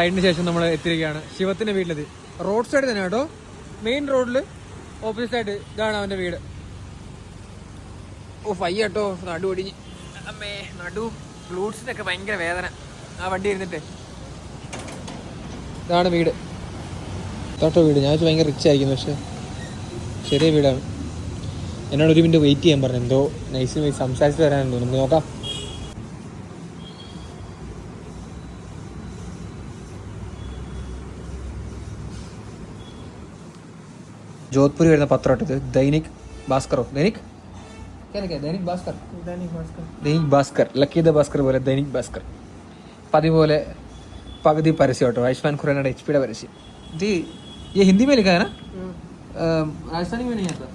അതിന് ശേഷം നമ്മൾ എത്തിയിരിക്കുകയാണ് ശിവത്തിന്റെ വീട്ടിലെത്തി. റോഡ് സൈഡ് തന്നെ കേട്ടോ, മെയിൻ റോഡിൽ ഓപ്പോസിറ്റ് ആയിട്ട്. ഇതാണ് അവന്റെ വീട്. ഓ ഫൈ കേട്ടോ, നടു ഒടിഞ്ഞ് അമ്മേ, നടു ഗ്ലൂട്ട്സിനൊക്കെ ഭയങ്കര വേദന ആ വണ്ടി ഇരുന്നിട്ട്. ഇതാണ് വീട്, കേട്ടോ വീട്. ഞാൻ ഭയങ്കര റിച്ച് ആയിരിക്കുന്നു, പക്ഷെ ചെറിയ വീടാണ്. എന്നോട് ഒരു മിനിറ്റ് വെയിറ്റ് ചെയ്യാൻ പറഞ്ഞു, എന്തോ നൈസിന് സംസാരിച്ച് വരാനുണ്ടോ, നമുക്ക് നോക്കാം. जोधपुर വരുന്ന പത്രം ഇത് ദൈനിക് ഭാസ്കറോ, ദൈനിക് ദൈനിക് ഭാസ്കർ, ദൈനിക് ഭാസ്കർ, ലക്കി ദ ഭാസ്കർ പോലെ ദൈനിക് ഭാസ്കർ. പതിവ് പോലെ പകുതി പരസ്യം കേട്ടോ, ആയുഷ്മാൻ ഖുറാനയുടെ HP യുടെ പരസ്യം. ഇത് ये हिंदी में लिखा है ना, राजस्थानी में नहीं आता?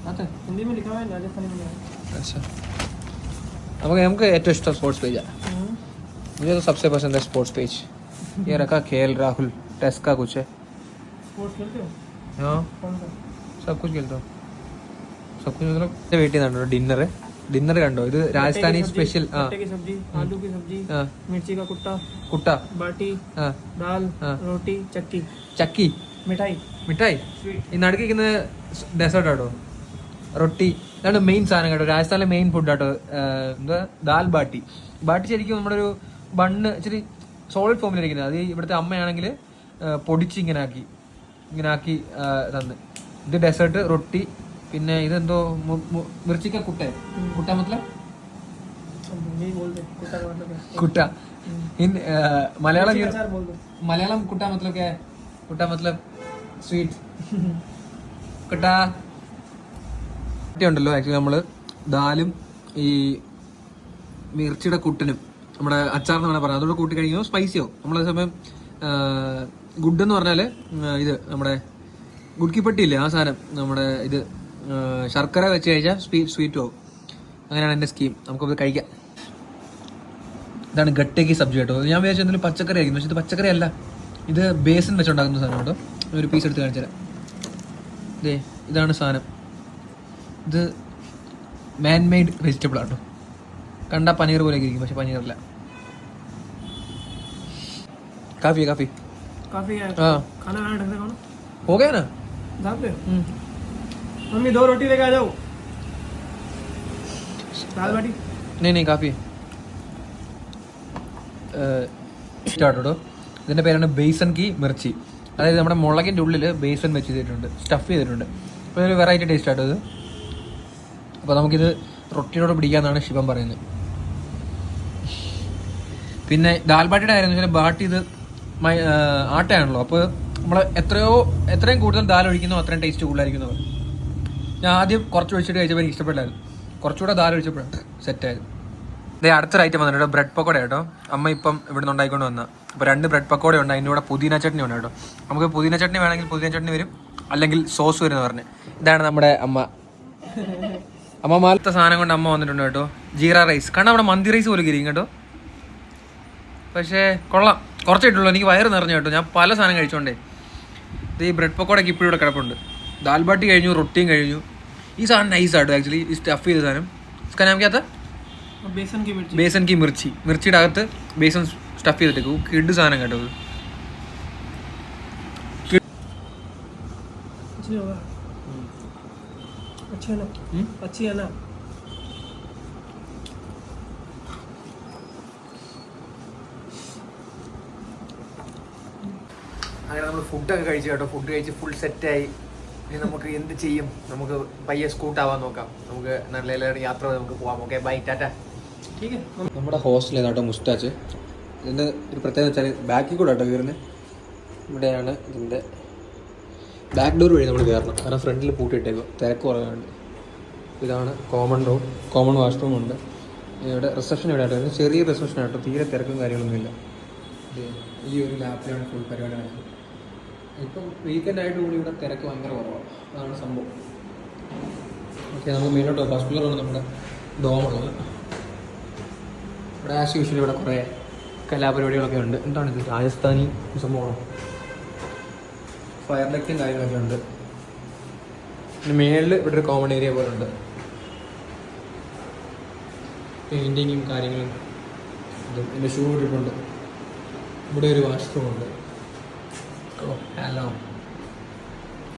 आता है हिंदी में लिखा है, राजस्थानी में नहीं आता. अच्छा, നമുക്ക് ഏറ്റവും ഇഷ്ടം സ്പോർട്സ് പേജാണ്. मुझे तो सबसे पसंद है स्पोर्ट्स पेज. ये रखा खेल राहुल टेस्ट का कुछ है. स्पोर्ट्स खेलते हो? हाँ, सब कुछ खेलता हूँ, सब कुछ. मतलब വെയിറ്റ് ചെയ്യുന്നുണ്ടോ ഡിന്നർ കണ്ടോ? ഇത് രാജസ്ഥാനി സ്പെഷ്യൽ. सब्जी, आलू की सब्जी, मिर्ची का कुट्टा, बाटी, दाल, रोटी, ചക്കി, മിഠായി. ഈ നടുക്കിരിക്കുന്ന ഡെസേർട്ട് ആട്ടോ, റൊട്ടി. ഇതാണ് മെയിൻ സാധനം കേട്ടോ, രാജസ്ഥാനിലെ മെയിൻ ഫുഡ് ആട്ടോ. എന്താ ദാൽ ബാട്ടി. ബാട്ടി ശരിക്കും നമ്മുടെ ഒരു ബണ്ണ് ഇച്ചിരി സോളിഡ് ഫോമിലിരിക്കുന്നത്. അത് ഇവിടുത്തെ അമ്മയാണെങ്കിൽ പൊടിച്ച് ഇങ്ങനെ ആക്കി തന്ന്. ഇത് ഡെസേർട്ട്, റൊട്ടി. പിന്നെ ഇതെന്തോ മിർച്ചിക്ക കുട്ട മത്ലബ് കുട്ട. മലയാളം കുട്ട മത്ലബ് क्या है? കുട്ട മത്ലബ് സ്വീറ്റ് കുട്ട ഉണ്ടല്ലോ. ആക്ച്വലി നമ്മള് ദാലും ഈ മിർച്ചിയുടെ കുട്ടനും നമ്മുടെ അച്ചാർന്ന് വേണം പറയാം, അതോടെ കൂട്ടി കഴിക്കുമ്പോൾ സ്പൈസിയോ. നമ്മളെ സമയം ഗുഡ് എന്ന് പറഞ്ഞാല് ഇത് നമ്മുടെ ഗുഡ്കിപ്പട്ടി ഇല്ലേ, ആ സാധനം. നമ്മുടെ ഇത് ശർക്കര വെച്ച് കഴിച്ചാൽ സ്വീറ്റ് ആവും. അങ്ങനെയാണ് എൻ്റെ സ്കീം. നമുക്കത് കഴിക്കാം. ഇതാണ് ഗട്ടേക്ക് സബ്ജി കേട്ടോ. ഞാൻ വിചാരിച്ചു എന്തെങ്കിലും പച്ചക്കറി ആയിരിക്കും, പക്ഷെ ഇത് പച്ചക്കറി അല്ല, ഇത് ബേസൻ വെച്ചുണ്ടാക്കുന്ന സാധനം കേട്ടോ. ഒരു പീസ് എടുത്ത് കാണിച്ചു തരാം. ഇതാണ് സാധനം. ഇത് മാൻ മെയ്ഡ് വെജിറ്റബിൾ ആട്ടോ. കണ്ടാൽ പനീർ പോലെ ഇരിക്കും, പക്ഷെ പനീറല്ല. काफी हाँ हो गया ना. मम्मी 2 रोटी लेके आ जाओ. दाल बाटी नहीं काफी കേട്ടോ. ഇതിന്റെ പേരാണ് ബേസൻ കി മിർച്ചി. അതായത് നമ്മുടെ മുളകിന്റെ ഉള്ളിൽ ബേസൻ വെച്ച് ചെയ്തിട്ടുണ്ട്, സ്റ്റഫ് ചെയ്തിട്ടുണ്ട്. അപ്പോൾ ഒരു വെറൈറ്റി ടേസ്റ്റ് ആട്ടോ ഇത്. അപ്പോൾ നമുക്കിത് റൊട്ടിയോട് പിടിക്കാന്നാണ് ശിവൻ പറയുന്നത്. പിന്നെ ദാൽ ബാട്ടിയുടെ കാര്യം എന്ന് വെച്ചാൽ ബാട്ടി ഇത് ആട്ടയാണല്ലോ. അപ്പോൾ നമ്മൾ എത്രയും കൂടുതൽ ദാൽ ഒഴിക്കുന്നോ അത്രയും ടേസ്റ്റ് കൂടുതലായിരിക്കുന്നവർ. ഞാൻ ആദ്യം കുറച്ച് ഒഴിച്ചിട്ട് കഴിച്ചപ്പോൾ എനിക്ക് ഇഷ്ടപ്പെട്ടായിരുന്നു. കുറച്ചുകൂടെ ദാൽ ഒഴിച്ചപ്പോഴാണ് സെറ്റായത്. ഇതേ അടുത്തൊരു ഐറ്റം വന്നിട്ടോ, ബ്രെഡ് പക്കോട കേട്ടോ. അമ്മ ഇപ്പം ഇവിടെ നിന്ന് ഉണ്ടായിക്കൊണ്ട് വന്ന. അപ്പോൾ 2 ബ്രെഡ് പക്കോട ഉണ്ട്, അതിൻ്റെ കൂടെ പുതിന ചട്നി ഉണ്ട് കേട്ടോ. നമുക്ക് പുതിന ചട്നി വേണമെങ്കിൽ പുതിന ചട്നി വരും, അല്ലെങ്കിൽ സോസ് വരും എന്ന് പറഞ്ഞ്. ഇതാണ് നമ്മുടെ അമ്മ മാലത്തെ സാധനം കൊണ്ട് അമ്മ വന്നിട്ടുണ്ട് കേട്ടോ. ജീര റൈസ് കാരണം അവിടെ മന്തി റൈസ് പോലെ ഇരിക്കും കേട്ടോ. പക്ഷേ കൊള്ളാം, കുറച്ചിട്ടുള്ളൂ. എനിക്ക് വയറ് നിറഞ്ഞു കേട്ടോ, ഞാൻ പല സാധനം കഴിച്ചോണ്ടേ. ഇത് ഈ ബ്രെഡ് പക്കോടൊക്കെ ഇപ്പോഴും ഇവിടെ കിടപ്പുണ്ട്. ദാൽ ബാട്ടി കഴിഞ്ഞു, റൊട്ടിയും കഴിഞ്ഞു. ഈ സാധനം നൈസാട്ടോ ആക്ച്വലി, ഈ സ്റ്റഫ് ചെയ്ത സാധനം. इसका नाम क्या था? बेसन की मिर्ची. मिर्ची അകത്ത് ബേസൻ സ്റ്റഫ് ചെയ്തിട്ട് കിഡ് സാധനം കേട്ടോ. അങ്ങനെ നമ്മൾ ഫുഡൊക്കെ കഴിച്ചു കേട്ടോ. ഫുഡ് കഴിച്ച് ഫുൾ സെറ്റായി. ഇനി നമുക്ക് എന്ത് ചെയ്യും? നമുക്ക് പയ്യെ സ്കൂട്ടാവാൻ നോക്കാം. നമുക്ക് നല്ല യാത്ര നമുക്ക് പോവാം. Okay bye, Tata. നമ്മുടെ ഹോസ്റ്റൽ ഏതാട്ടോ മുസ്റ്റാച്ച്. ഇതിൻ്റെ ഒരു പ്രത്യേകത വെച്ചാൽ ബാക്കിൽ കൂടെ കേട്ടോ കയറുന്നത്. ഇവിടെയാണ് ഇതിൻ്റെ ബാക്ക് ഡോർ വഴി നമ്മൾ കയറണം, കാരണം ഫ്രണ്ടിൽ പൂട്ടിയിട്ടേക്കും, തിരക്ക് കുറവാണ്. ഇതാണ് കോമൺ വാഷ്റൂം ഉണ്ട്. ഇവിടെ റിസപ്ഷൻ ഇവിടെ ആയിട്ട് ചെറിയ റിസപ്ഷൻ ആട്ടോ, തീരെ തിരക്കും കാര്യങ്ങളൊന്നുമില്ല. ഈ ഒരു ലാപ്പിലാണ് ഫുൾ പരിപാടി നടക്കുന്നത്. ഇപ്പം വീക്കെൻഡ് ആയിട്ട് കൂടി ഇവിടെ തിരക്ക് ഭയങ്കര കുറവാണ്, അതാണ് സംഭവം. ഓക്കെ, നമുക്ക് മെയിനോട്ട് ഫസ്റ്റ് ഫ്ലോറാണ് നമ്മുടെ ഡോമുള്ളത്. ഇവിടെ ആസ് യൂഷ്വലി ഇവിടെ കുറേ കലാപരിപാടികളൊക്കെ ഉണ്ട്. എന്താണിത്, രാജസ്ഥാനി സംഭവമാണ്. ഫയർ ലൈറ്റും കാര്യങ്ങളൊക്കെ ഉണ്ട്. പിന്നെ മേളിൽ ഇവിടെ ഒരു കോമൺ ഏരിയ പോലെ ഉണ്ട്, പെയിൻറ്റിങ്ങും കാര്യങ്ങളും. എൻ്റെ ഷൂ ഇട്ടിട്ടുണ്ട്. ഇവിടെ ഒരു വാഷ്റൂം ഉണ്ട്. ഓ ഹലോ.